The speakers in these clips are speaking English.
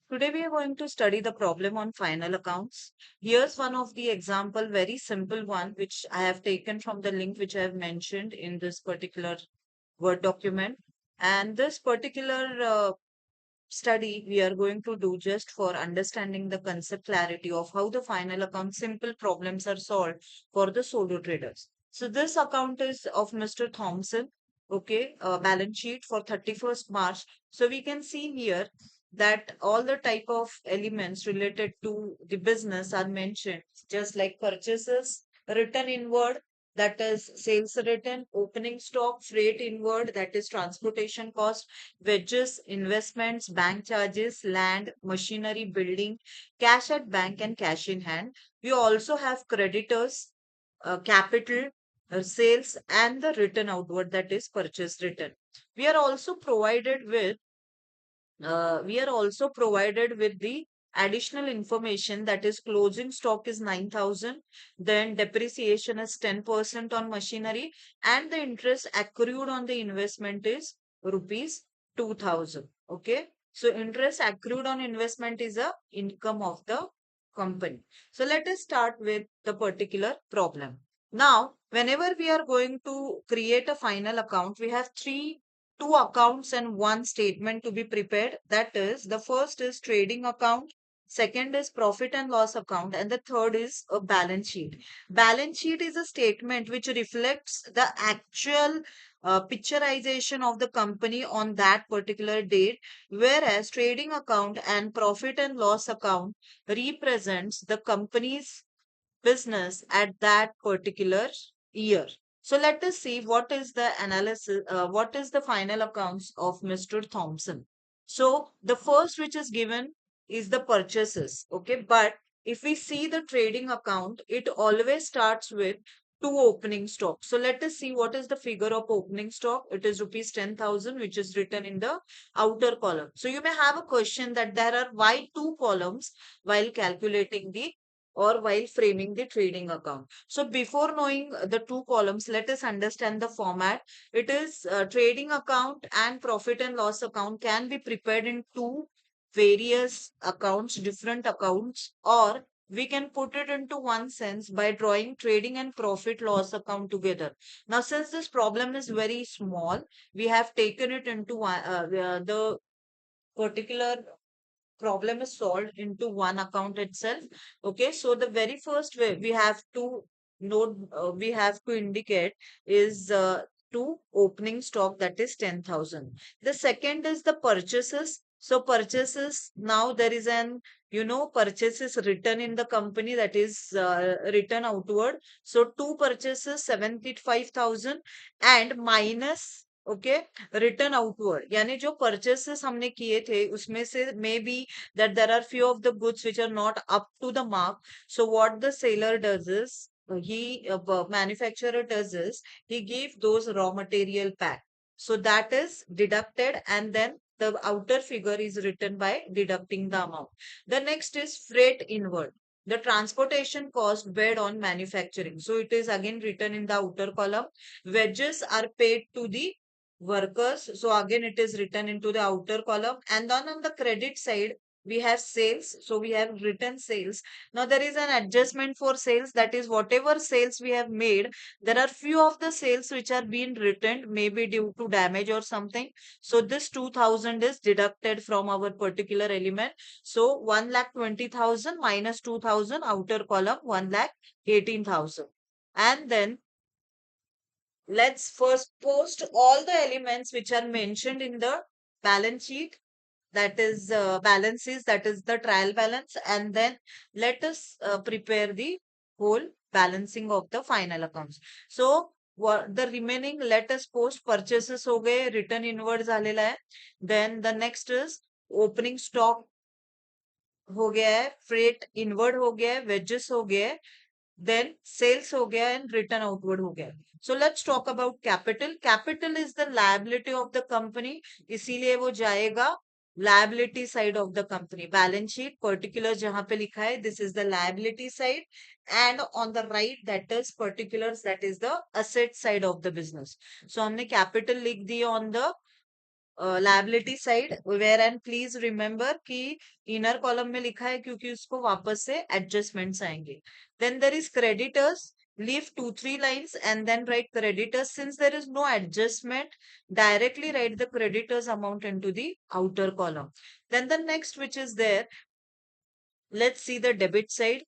Today we are going to study the problem on final accounts. Here's one of the example, very simple one, which I have taken from the link which I have mentioned in this particular Word document. And this particular study we are going to do just for understanding the concept clarity of how the final account simple problems are solved for the solo traders. So this account is of Mr. Thompson. Okay, balance sheet for 31st March. So we can see here that all the type of elements related to the business are mentioned, just like purchases, written inward, that is sales return, opening stock, freight inward, that is transportation cost, wages, investments, bank charges, land, machinery, building, cash at bank, and cash in hand. We also have creditors, capital, sales, and the return outward, that is purchase return. We are also provided with the additional information, that is closing stock is 9,000, then depreciation is 10% on machinery, and the interest accrued on the investment is rupees 2,000. Okay, so interest accrued on investment is a income of the company. So let us start with the particular problem. Now whenever we are going to create a final account, we have two accounts and one statement to be prepared. That is, the first is trading account, second is profit and loss account, and the third is a balance sheet. Balance sheet is a statement which reflects the actual picturization of the company on that particular date, whereas trading account and profit and loss account represents the company's business at that particular year. So let us see what is the analysis, what is the final accounts of Mr. Thompson. So the first which is given is the purchases. Okay, but if we see the trading account, it always starts with two opening stock. So let us see what is the figure of opening stock. It is rupees 10,000, which is written in the outer column. So you may have a question that there are why two columns while calculating the or while framing the trading account. So before knowing the two columns, let us understand the format. It is trading account and profit and loss account can be prepared in two various accounts, different accounts, or we can put it into one sense by drawing trading and profit loss account together. Now, since this problem is very small, we have taken it into the particular problem is solved into one account itself. Okay, so the very first way we have to note, we have to indicate is to opening stock, that is 10,000. The second is the purchases. So purchases, now there is an purchases written in the company, that is written outward. So two purchases 75,000 and minus, okay, return outward, यानी जो purchases हमने किए थे उसमें से may be that there are few of the goods which are not up to the mark. So what the seller does is, manufacturer does is, he give those raw material pack. So that is deducted, and then the outer figure is written by deducting the amount. The next is freight inward. The transportation cost paid on manufacturing. So it is again written in the outer column. Wages are paid to the workers. So again, it is written into the outer column. And then on the credit side, we have sales. So we have written sales. Now there is an adjustment for sales. That is, whatever sales we have made, there are few of the sales which are being written, maybe due to damage or something. So this 2,000 is deducted from our particular element. So 1,20,000 minus 2,000, outer column 1,18,000. And then let's first post all the elements which are mentioned in the balance sheet, that is balances, that is the trial balance, and then let us prepare the whole balancing of the final accounts. So what the remaining, let us post purchases हो गए, return inward झालेला है, then the next is opening stock हो गया है, freight inward हो गया है, wages हो गया है, then sales हो गया and return outward हो गया. So let's talk about capital. Capital is the liability of the company, इसीलिए वो जाएगा liability side of the company. Balance sheet particular जहां पे लिखा है, this is the liability side, and on the right, that is particulars, that is the asset side of the business. So हमने capital लिख दिया on the liability side, where and please remember कि inner column में लिखा है क्योंकि उसको वापस से एडजस्टमेंट्स आएंगे. Then there is creditors, leave 2 3 lines and then write creditors. Since there is no adjustment, directly write the creditors amount into the outer column. Then the next which is there, let's see the debit side.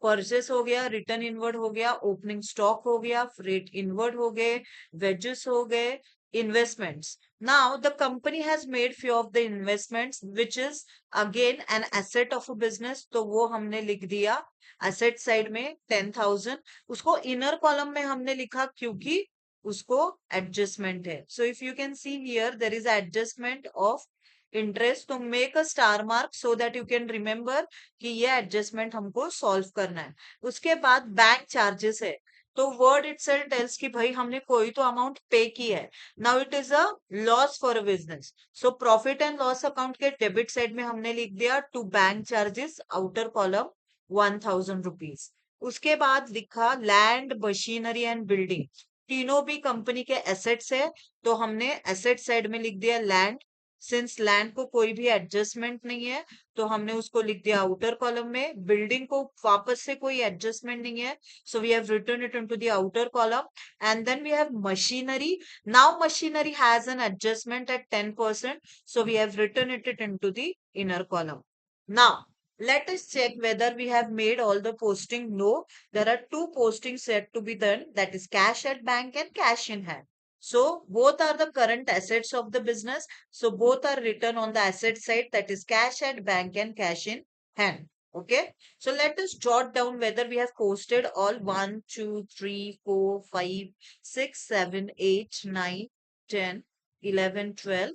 Purchase हो गया, return inward हो गया, opening stock हो गया, freight inward हो गए, wages हो गए, investments. Now the company has made few of the investments which is again an asset of a business, तो वो हमने लिख दिया एसेट साइड में 10,000. उसको इनर कॉलम में हमने लिखा क्योंकि उसको एडजस्टमेंट है. So if you can see here there is adjustment of interest, तो make a star mark so that you can remember कि ये एडजस्टमेंट हमको सॉल्व करना है. उसके बाद बैंक चार्जेस है, तो वर्ड इटसेल्फ टेल्स कि भाई हमने कोई तो अमाउंट पे की है. Now it is a loss for a business, so profit and loss account के डेबिट साइड में हमने लिख दिया to bank charges, outer column 1,000 rupees. उसके बाद लिखा लैंड मशीनरी एंड बिल्डिंग, तीनों भी कंपनी के एसेट्स है, तो हमने एसेट साइड में लिख दिया लैंड. सिंस लैंड को कोई भी एडजस्टमेंट नहीं है, तो हमने उसको लिख दिया आउटर कॉलम में. बिल्डिंग को वापस से कोई एडजस्टमेंट नहीं है, so we have written it into the outer column. And then we have machinery. Now machinery has an adjustment at 10%, so we have written it into the inner column. Now let us check whether we have made all the posting. No, there are two postings yet to be done, that is cash at bank and cash in hand. So both are the current assets of the business. So both are written on the asset side, that is cash at bank and cash in hand. Okay. So let us jot down whether we have posted all 1, 2, 3, 4, 5, 6, 7, 8, 9, 10, 11, 12,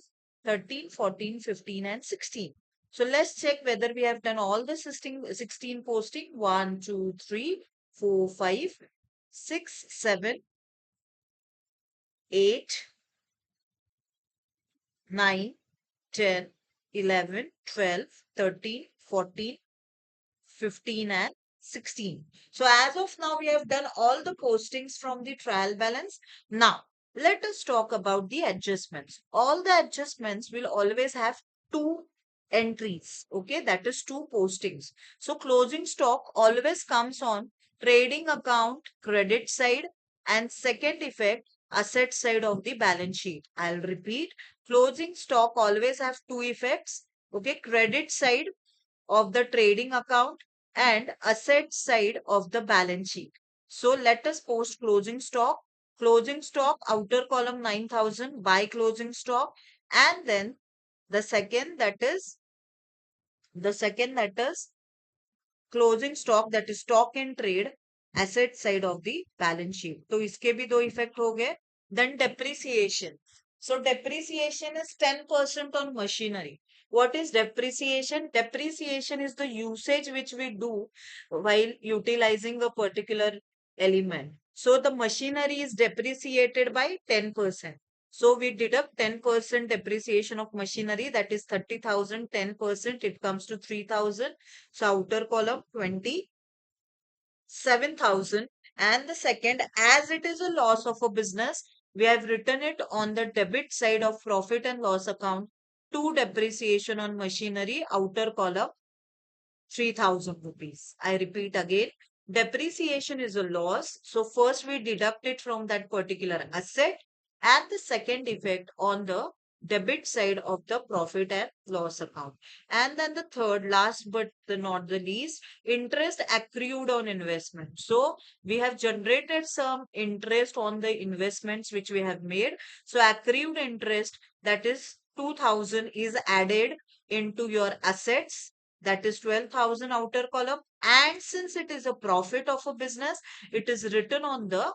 13, 14, 15, and 16. So let's check whether we have done all the 16 posting. 1, 2, 3, 4, 5, 6, 7, 8, 9, 10, 11, 12, 13, 14, 15, and 16. So as of now, we have done all the postings from the trial balance. Now, let us talk about the adjustments. All the adjustments will always have two entries. Okay, that is two postings. So closing stock always comes on trading account credit side, and second effect asset side of the balance sheet. I'll repeat, closing stock always have two effects. Okay, credit side of the trading account and asset side of the balance sheet. So let us post closing stock. Closing stock, outer column 9,000, buy closing stock, and then the second that is closing stock, that is stock in trade, asset side of the balance sheet. तो इसके भी दो effect हो गए. Then depreciation. So depreciation is 10% on machinery. What is depreciation? Depreciation is the usage which we do while utilizing a particular element. So the machinery is depreciated by 10%. So we deduct 10% depreciation of machinery, that is 30,000, 10%, it comes to 3,000. So outer column 27,000. And the second, as it is a loss of a business, we have written it on the debit side of profit and loss account to depreciation on machinery, outer column 3,000 rupees. I repeat again, depreciation is a loss. So first we deduct it from that particular asset, and the second effect on the debit side of the profit and loss account. And then the third, last but not the least, interest accrued on investment. So we have generated some interest on the investments which we have made. So accrued interest, that is 2,000, is added into your assets, that is 12,000 outer column. And since it is a profit of a business, it is written on the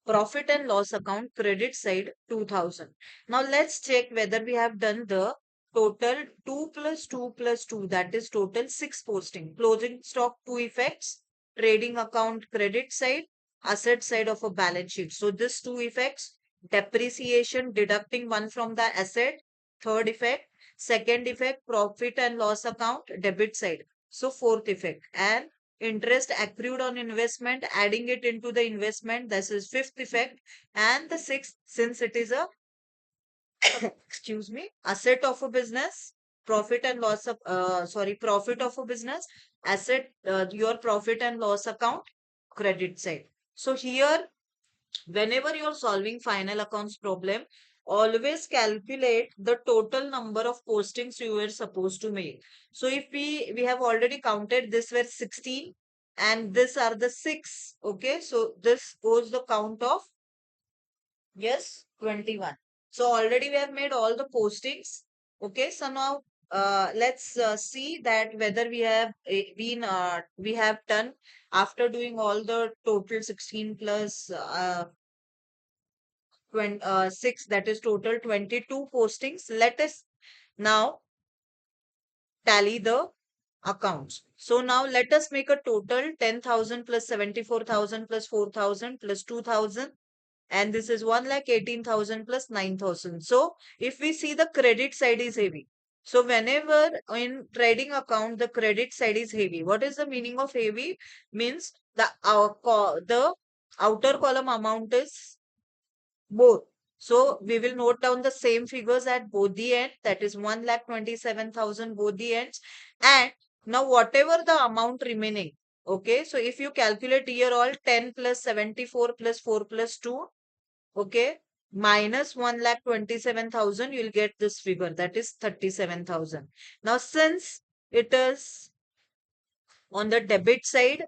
profit and loss account credit side 2,000. Now let's check whether we have done the total 2 plus 2 plus 2, that is total 6 posting. Closing stock 2 effects, trading account credit side, asset side of a balance sheet. So this 2 effects, depreciation deducting one from the asset, third effect. Second effect, profit and loss account debit side. So fourth effect. And interest accrued on investment, adding it into the investment, this is fifth effect. And the sixth, since it is a excuse me, asset of a business, profit and loss of, profit of a business, asset, your profit and loss account, credit side. So here, whenever you're solving final accounts problem, always calculate the total number of postings you were supposed to make. So if we have already counted, this were 16 and this are the 6. Okay, so this goes the count of, yes, 21. So already we have made all the postings. Okay, so now let's see that whether we have we have done, after doing all the total 16 plus 6, that is total 22 postings. Let us now tally the accounts. So now let us make a total 10,000 plus 74,000 plus 4,000 plus 2,000, and this is 1,18,000 plus 9,000. So if we see, the credit side is heavy. So whenever in trading account the credit side is heavy, what is the meaning of heavy? Means the outer column amount is both. So we will note down the same figures at both the ends, that is 1,27,000 both the ends. And now whatever the amount remaining, okay, so if you calculate here all, 10 plus 74 plus 4 plus 2, okay, minus 1,27,000, you will get this figure, that is 37,000. Now since it is on the debit side,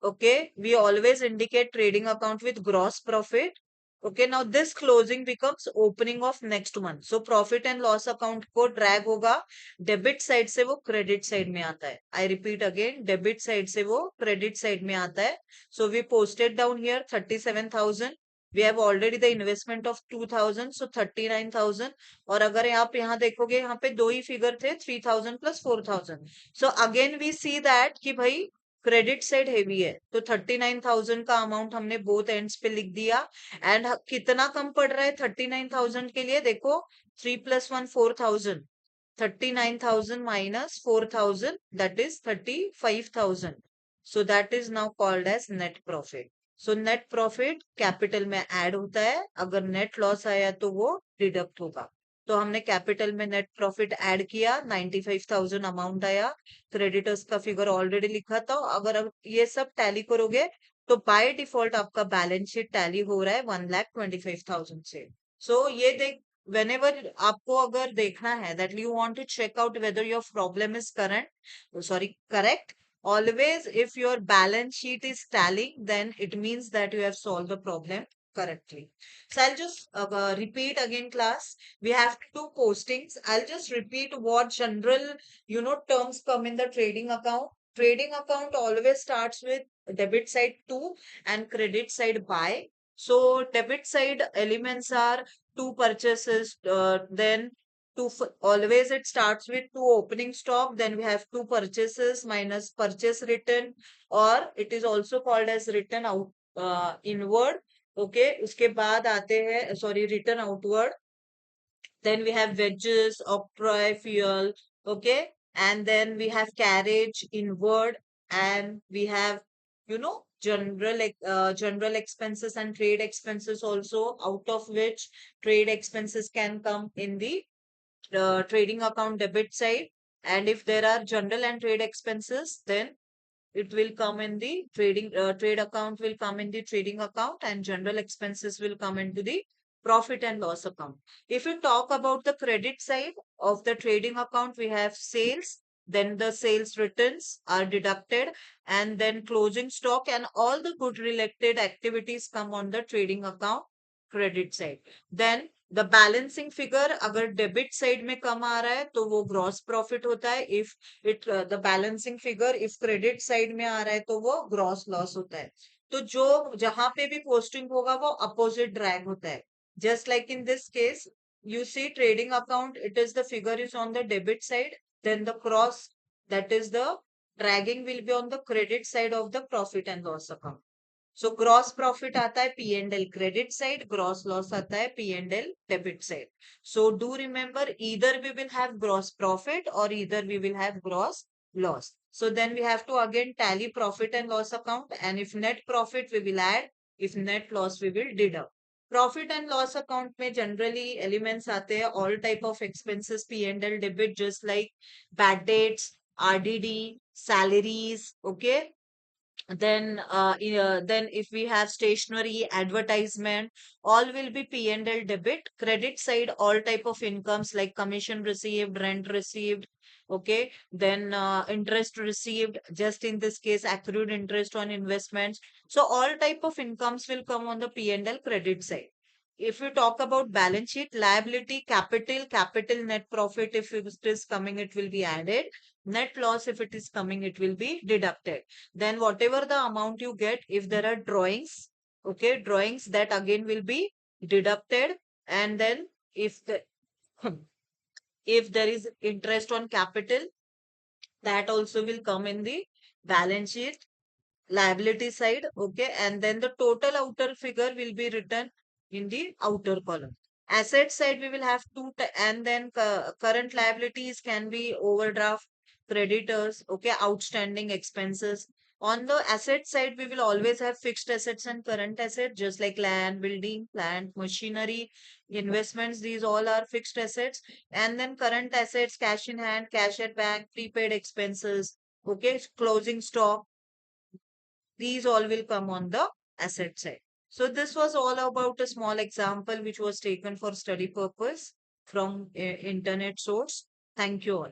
okay, we always indicate trading account with gross profit. Okay, now this closing becomes opening of next month. So profit and loss account को drag होगा debit side से वो credit side में आता है. I repeat again, debit side से वो credit side में आता है. So we posted down here 37,000. We have already the investment of 2,000, so 39,000. और अगर आप यहाँ देखोगे, यहाँ पे दो ही फिगर थे, 3,000 plus 4,000. So again we see that कि भाई क्रेडिट साइड हेवी है, तो 39,000 का अमाउंट हमने बोथ एंड्स पे लिख दिया. एंड कितना कम पड़ रहा है 39,000 के लिए? देखो, 3 plus 1 4,000, 39,000 minus 4,000, that is 35,000. So that is now called as net profit. So net profit capital में ऐड होता है, अगर नेट लॉस आया तो वो डिडक्ट होगा. तो हमने कैपिटल में नेट प्रॉफिट ऐड किया, 95,000 अमाउंट आया, क्रेडिटर्स का फिगर ऑलरेडी लिखा था. अगर अब ये सब टैली करोगे तो बाय डिफॉल्ट आपका बैलेंस शीट टैली हो रहा है 1,25,000 से. सो ये देख, whenever आपको अगर देखना है that you want to check out whether your problem is correct, always if your balance sheet is tallying, then it means that you have solved the problem correctly. So I'll just repeat again, class. We have two postings. I'll just repeat what general, terms come in the trading account. Trading account always starts with debit side to and credit side by. So debit side elements are two purchases, then always it starts with two opening stock, then we have two purchases minus purchase return, or it is also called as return out inward. Okay, उसके बाद आते हैं, sorry, return outward. Then we have wedges, octroi, fuel. Okay, and then we have carriage inward, and we have, general expenses and trade expenses also, out of which trade expenses can come in the trading account debit side. And if there are general and trade expenses, then it will come in the trade account will come in the trading account, and general expenses will come into the profit and loss account. If you talk about the credit side of the trading account, we have sales, then the sales returns are deducted, and then closing stock and all the good related activities come on the trading account credit side. Then the balancing figure, अगर debit side में कम आ रहा है तो वो gross profit होता है. If the balancing figure if credit side में आ रहा है तो वो ग्रॉस लॉस होता है. तो जो जहां पे भी पोस्टिंग होगा वो अपोजिट ड्रैग होता है. Just like in this case, you see trading account, it is the figure is on the debit side, then the cross, that is the dragging, will be on the credit side of the profit and loss account. So gross profit आता है P&L credit side, gross loss आता है P&L debit side. So do remember, either we will have gross profit or either we will have gross loss. So then we have to again tally profit and loss account, and if net profit we will add, if net loss we will deduct. Profit and loss account में generally elements आते हैं, all type of expenses P and L debit, just like bad debts, RDD, salaries, okay. Then if we have stationery, advertisement, all will be P and L debit. Credit side, all type of incomes like commission received, rent received, okay. Then interest received, just in this case, accrued interest on investments. So all type of incomes will come on the P and L credit side. If you talk about balance sheet, liability, capital net profit, if it is coming, it will be added. Net loss, if it is coming, it will be deducted. Then whatever the amount you get, if there are drawings, okay, drawings, that again will be deducted. And then if the if there is interest on capital, that also will come in the balance sheet liability side, okay. And then the total outer figure will be written in the outer column. Asset side, we will have and then current liabilities can be overdraft, creditors, okay, outstanding expenses. On the asset side, we will always have fixed assets and current assets, just like land, building, plant, machinery, investments. These all are fixed assets. And then current assets, cash in hand, cash at bank, prepaid expenses, okay, closing stock, these all will come on the asset side. So this was all about a small example which was taken for study purpose from internet source. Thank you all.